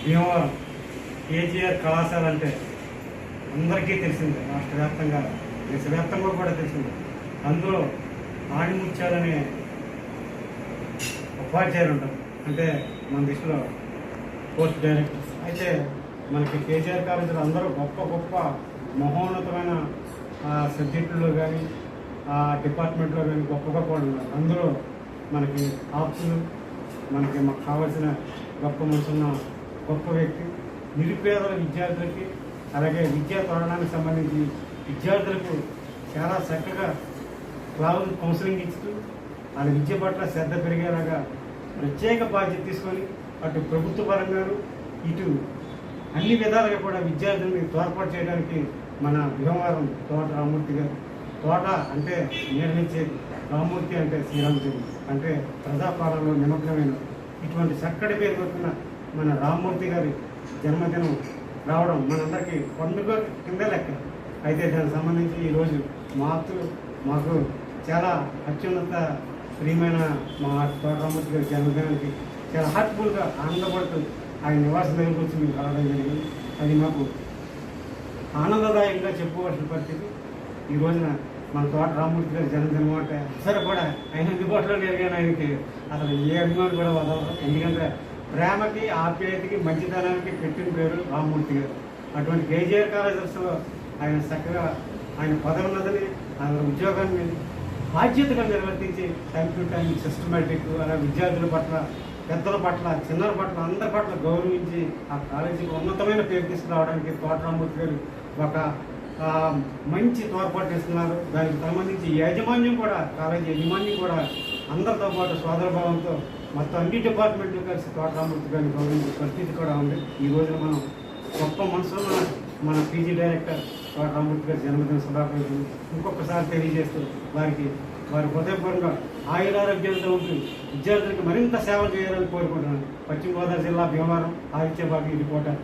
Bhimavaram KGR కళాశాల అంటే అందరికీ తెలిసిందే, రాష్ట్ర వ్యాప్తంగా దేశవ్యాప్తంగా కూడా తెలిసిందే. అందులో ఆణిముత్యాలనే ఉపాధ్యాయులు ఉంటారు, అంటే మన దిశలో పోస్ట్ డైరెక్టర్స్. అయితే మనకి కేజీఆర్ కాలేజీలో అందరూ గొప్ప గొప్ప మహోన్నతమైన సబ్జెక్టుల్లో కానీ డిపార్ట్మెంట్లో కానీ గొప్ప గొప్ప వాళ్ళు ఉన్నారు. అందులో మనకి ఆప్తులు, మాకు కావాల్సిన గొప్ప మనసున్న గొప్ప వ్యక్తి, నిరుపేదల విద్యార్థులకి అలాగే విద్యా తోరణానికి సంబంధించి విద్యార్థులకు చాలా చక్కగా క్లౌడ్ కౌన్సిలింగ్ ఇస్తూ వాళ్ళ విద్య పట్ల శ్రద్ధ పెరిగేలాగా ప్రత్యేక బాధ్యత తీసుకొని అటు ప్రభుత్వ పరంగాను ఇటు అన్ని విధాలుగా కూడా విద్యార్థుల్ని తోడ్పాటు చేయడానికి మన భీమవరం తోట రామ్మూర్తి గారు. తోట అంటే నిర్ణయించేది, రామ్మూర్తి అంటే శ్రీరామచంద్ర అంటే ప్రజాపాలనలో నిమగ్నమైన ఇటువంటి చక్కటి పేరు పెట్టిన మన రామ్మూర్తి గారి జన్మదినం రావడం మనందరికీ పండుగ కింద లెక్క. అయితే దానికి సంబంధించి ఈరోజు మాకు చాలా అత్యున్నత ప్రియమైన మా తోట రామ్మూర్తి గారి జన్మదినానికి చాలా హార్ట్ఫుల్గా ఆనందపడుతూ ఆయన నివాసం దగ్గరికి వచ్చి మేము రావడం జరిగింది. అది మాకు ఆనందదాయకంగా చెప్పుకోవాల్సిన పరిస్థితి. ఈ రోజున మన తోట రామ్మూర్తి గారి జన్మదినం అంటే సరే కూడా ఆయన అందుబాటులో జరిగాను. ఆయనకి అసలు ఏ అభిమానం కూడా వదలరు, ఎందుకంటే ప్రేమకి ఆప్యాయతకి మంచితనానికి పెట్టిన పేరు రామ్మూర్తి గారు. అటువంటి కేజీఆర్ కాలేజెస్లో ఆయన చక్కగా ఆయన పదవున్నదని ఆయన ఉద్యోగాన్ని బాధ్యతగా నిర్వర్తించి టైం టు టైం సిస్టమేటిక్ అలా విద్యార్థుల పట్ల, పెద్దల పట్ల, చిన్నల పట్ల, అందరి పట్ల గౌరవించి ఆ కాలేజీకి ఉన్నతమైన పేరు తీసుకురావడానికి తోట రామ్మూర్తి గారు ఒక మంచి తోడ్పాటు ఇస్తున్నారు. దానికి సంబంధించి యాజమాన్యం కూడా, కాలేజీ యాజమాన్యం కూడా అందరితో పాటు సోదరభావంతో మొత్తం అన్ని డిపార్ట్మెంట్లు కలిసి తోట రామ్మూర్తి గారిని గౌరవించే పరిస్థితి కూడా ఉంది. ఈ రోజున మనం గొప్ప మనసులో మన పీజీ డైరెక్టర్ తోట రామ్మూర్తి గారి జన్మదిన శుభాకాంక్షలు ఇంకొకసారి తెలియజేస్తూ వారి హృదయపూర్వకంగా ఆయురారోగ్యాలతో ఉంటూ విద్యార్థులకు మరింత సేవ చేయాలని కోరుకుంటున్నాను. పశ్చిమ గోదావరి జిల్లా భీమవరం ఆదిత్యబాబు రిపోర్టర్.